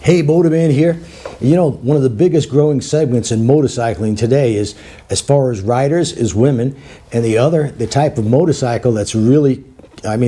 Hey, Motorman here. You know, one of the biggest growing segments in motorcycling today is, as far as riders, is women. And the type of motorcycle that's really,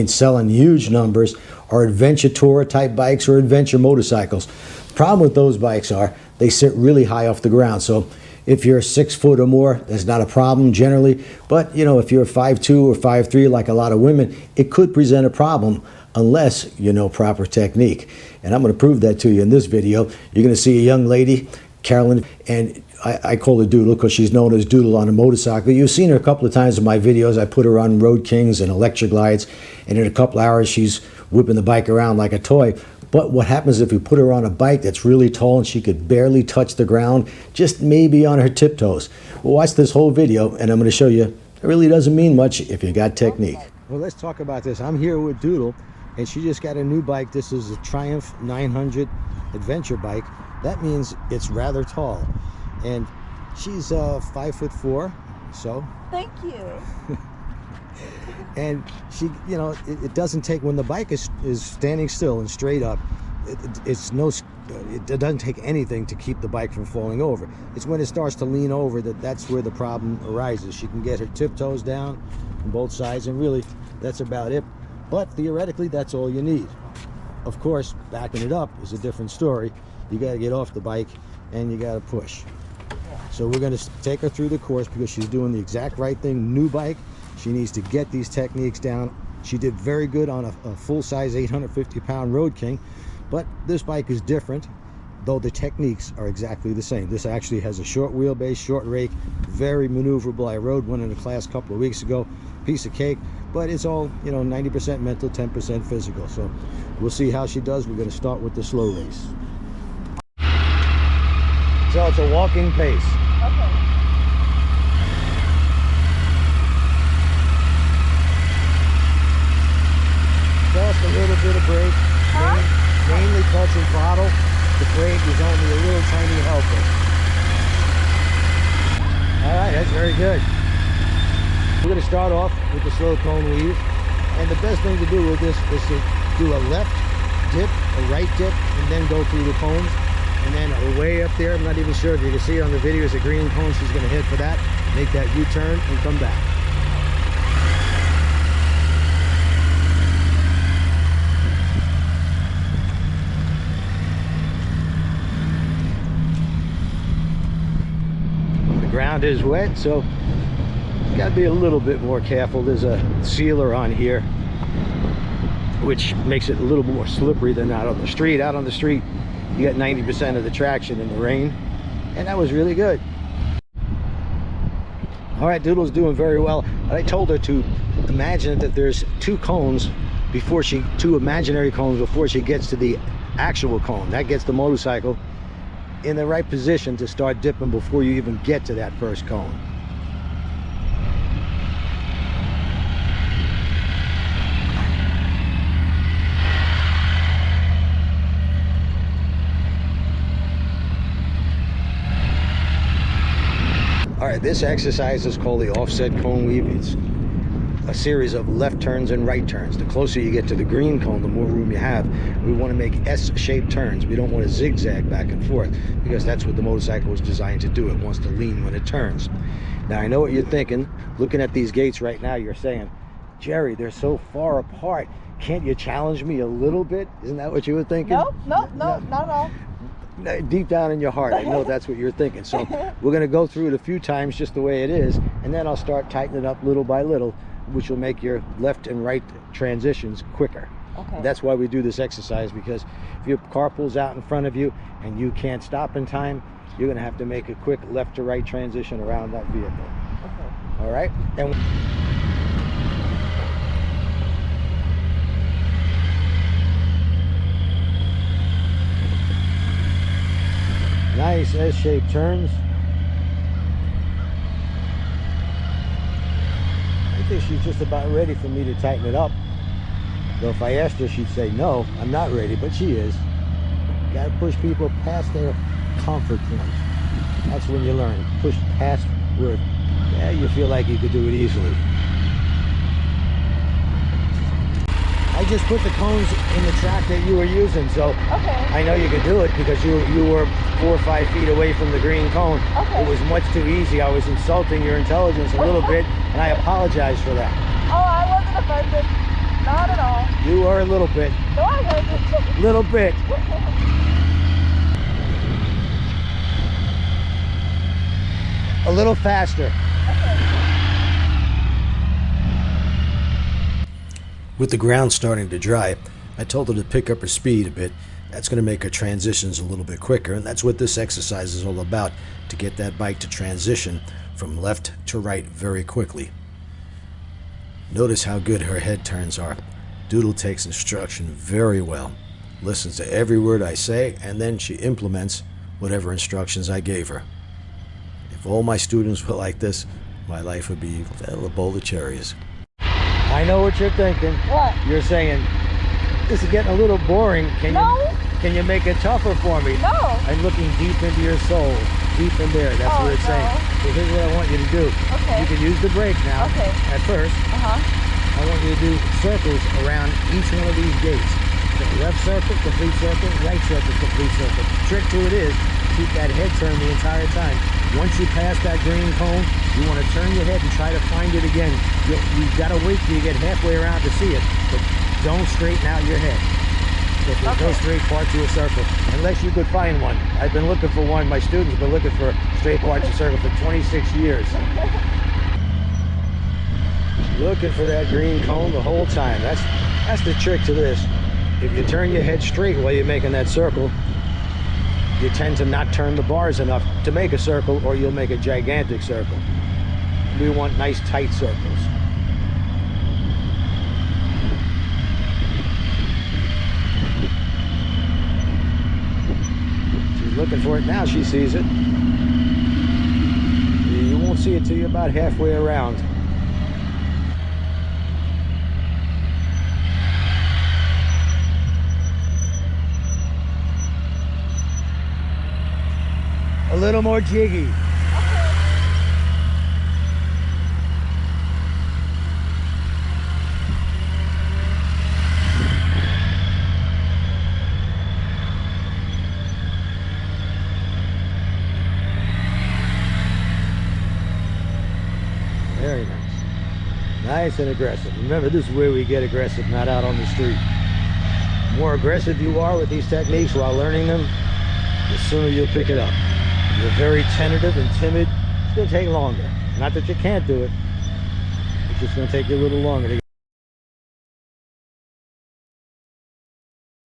selling huge numbers are adventure tour type bikes or adventure motorcycles. Problem with those bikes are they sit really high off the ground. So if you're 6 foot or more, that's not a problem generally. But, if you're 5'2" or 5'3", like a lot of women, it could present a problem unless you know proper technique. And I'm going to prove that to you in this video. You're going to see a young lady, Carolyn, and I call her Doodle because she's known as Doodle on a motorcycle. You've seen her a couple of times in my videos. I put her on Road Kings and Electra Glides, and in a couple hours she's whipping the bike around like a toy. But what happens if you put her on a bike that's really tall and she could barely touch the ground, just maybe on her tiptoes? Well, watch this whole video and I'm going to show you it really doesn't mean much if you got technique. Well, let's talk about this. I'm here with Doodle, and she just got a new bike. This is a Triumph 900 adventure bike. That means it's rather tall, and she's 5'4", so. Thank you. And she, it doesn't take, when the bike is standing still and straight up, it doesn't take anything to keep the bike from falling over. It's when it starts to lean over that's where the problem arises. She can get her tiptoes down on both sides, and really that's about it. But theoretically, that's all you need. Of course, backing it up is a different story. You got to get off the bike and you got to push. So we're going to take her through the course because she's doing the exact right thing. New bike. She needs to get these techniques down. She did very good on a full-size 850-pound Road King, but this bike is different, though the techniques are exactly the same. This actually has a short wheelbase, short rake, very maneuverable. I rode one in a class a couple of weeks ago, piece of cake, but it's all, 90% mental, 10% physical. So we'll see how she does. We're going to start with the slow race. So it's a walking pace. Okay. Just a little bit of brake, mainly clutch and throttle. The brake is only a little tiny helper. All right, that's very good. We're going to start off with the slow cone weave, and the best thing to do with this is to do a left dip, a right dip, and then go through the cones. And then way up there, I'm not even sure if you can see it on the video, is a green cone. She's going to hit for that, make that U-turn, and come back. The ground is wet, so you got to be a little bit more careful. There's a sealer on here, which makes it a little more slippery than out on the street. Out on the street, you got 90% of the traction in the rain, and that was really good. All right, Doodle's doing very well. I told her to imagine that there's two imaginary cones before she gets to the actual cone. That gets the motorcycle in the right position to start dipping before you even get to that first cone. All right, this exercise is called the offset cone weave. It's a series of left turns and right turns. The closer you get to the green cone, the more room you have. We want to make S-shaped turns. We don't want to zigzag back and forth because that's what the motorcycle was designed to do. It wants to lean when it turns. Now, I know what you're thinking. Looking at these gates right now, you're saying, Jerry, they're so far apart. Can't you challenge me a little bit? Isn't that what you were thinking? No, not at all. Deep down in your heart, I know that's what you're thinking. So we're going to go through it a few times just the way it is, and then I'll start tightening it up little by little, which will make your left and right transitions quicker. Okay. That's why we do this exercise, because if your car pulls out in front of you and you can't stop in time, you're going to have to make a quick left to right transition around that vehicle. Okay. All right? And nice S-shaped turns. I think she's just about ready for me to tighten it up. Though if I asked her, she'd say, no, I'm not ready, but she is. Gotta push people past their comfort point. That's when you learn. Push past where you feel like you could do it easily. I just put the cones in the track that you were using, so Okay. I know you could do it because you were 4 or 5 feet away from the green cone. Okay. It was much too easy. I was insulting your intelligence a little bit, and I apologize for that. Oh, I wasn't offended. Not at all. You were a little bit. No, I wasn't. Little bit. A little faster. With the ground starting to dry, I told her to pick up her speed a bit. That's going to make her transitions a little bit quicker, and that's what this exercise is all about, to get that bike to transition from left to right very quickly. Notice how good her head turns are. Doodle takes instruction very well, listens to every word I say, and then she implements whatever instructions I gave her. If all my students were like this, my life would be a bowl of cherries. I know what you're thinking. What? You're saying, this is getting a little boring. Can you make it tougher for me? No. I'm looking deep into your soul, deep in there. That's Oh, what it's no. saying. So here's what I want you to do. Okay. You can use the brake now. Okay. At first, Uh-huh. I want you to do circles around each one of these gates. So left circle, complete circle, right circle, complete circle. Trick to it is, keep that head turned the entire time. Once you pass that green cone, you want to turn your head and try to find it again. You've got to wait till you get halfway around to see it, but don't straighten out your head. So there's no Okay. straight part to a circle, unless you could find one. I've been looking for one. My students have been looking for straight part to a circle for 26 years. Looking for that green cone the whole time. That's the trick to this. If you turn your head straight while you're making that circle, you tend to not turn the bars enough to make a circle, or you'll make a gigantic circle. We want nice tight circles. She's looking for it now. She sees it. You won't see it till you're about halfway around. A little more jiggy. Very nice. Nice and aggressive. Remember, this is where we get aggressive, not out on the street. The more aggressive you are with these techniques while learning them, the sooner you'll pick it up. You're very tentative and timid, it's going to take longer. Not that you can't do it, it's just going to take you a little longer to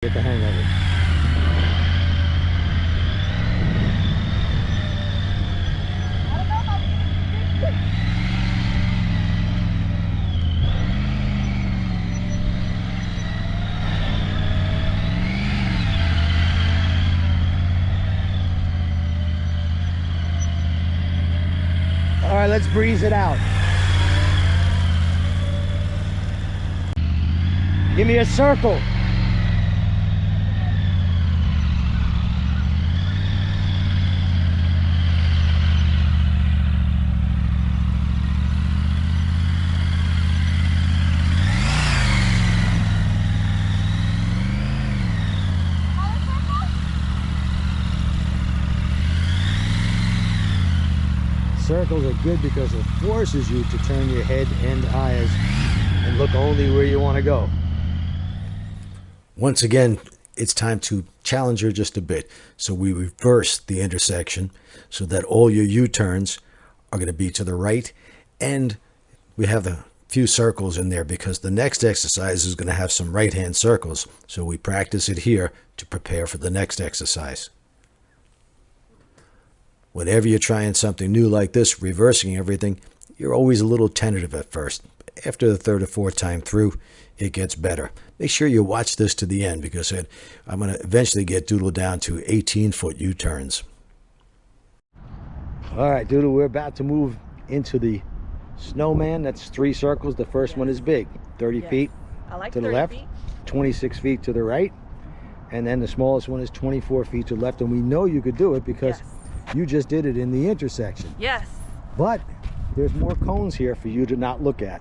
get the hang of it. All right, let's breeze it out. Give me a circle. Circles are good because it forces you to turn your head and eyes and look only where you want to go. Once again, it's time to challenge her just a bit. So we reverse the intersection so that all your U-turns are going to be to the right, and we have a few circles in there because the next exercise is going to have some right-hand circles. So we practice it here to prepare for the next exercise. Whenever you're trying something new like this, reversing everything, you're always a little tentative at first. After the third or fourth time through, it gets better. Make sure you watch this to the end because I'm going to eventually get Doodle down to 18-foot U-turns. All right, Doodle, we're about to move into the snowman. That's 3 circles. The first one is big, 30 feet I like to the 30 left, feet. 26 feet to the right, and then the smallest one is 24 feet to the left. And we know you could do it because you just did it in the intersection. Yes. But there's more cones here for you to not look at.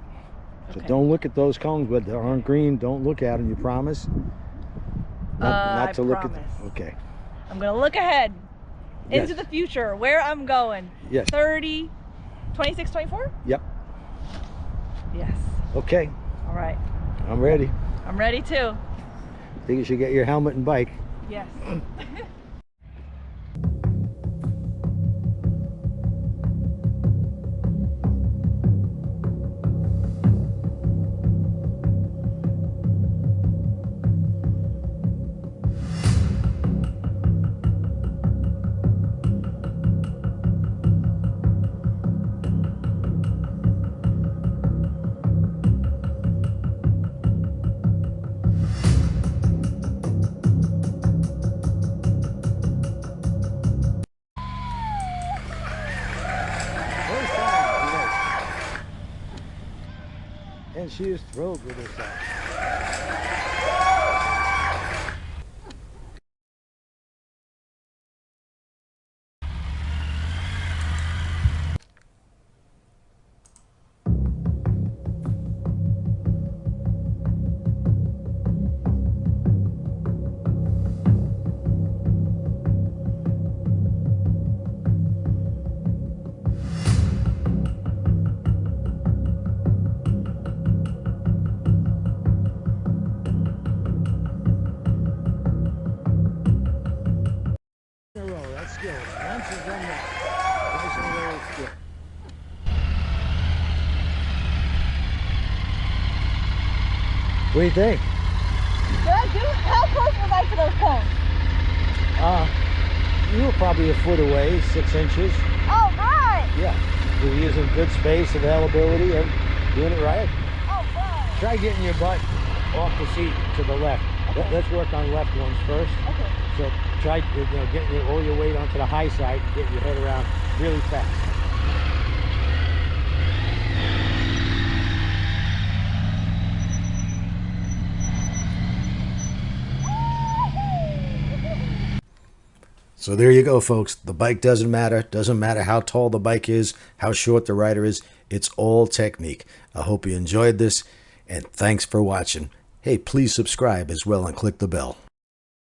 So Okay. don't look at those cones, but they aren't green. Don't look at them. You promise? I look promise. at. Okay. I'm gonna look ahead into Yes. the future, where I'm going. Yes. 30, 26, 24? Yep. Yes. Okay. All right. I'm ready. I'm ready too. Think you should get your helmet and bike. Yes. First time. Yes. And she is thrilled with herself. In a row. That's good. Once you've done that, twice in a row is good. What do you think? How close was I to those cones? You were probably a foot away, 6 inches. All right. Yeah. You're using good space availability and doing it right. All right. Try getting your butt off the seat to the left. Let's work on left ones first. Okay. So try getting all your weight onto the high side and get your head around really fast. So there you go, folks. The bike doesn't matter. Doesn't matter how tall the bike is, how short the rider is. It's all technique. I hope you enjoyed this, and thanks for watching. Hey, please subscribe as well and click the bell.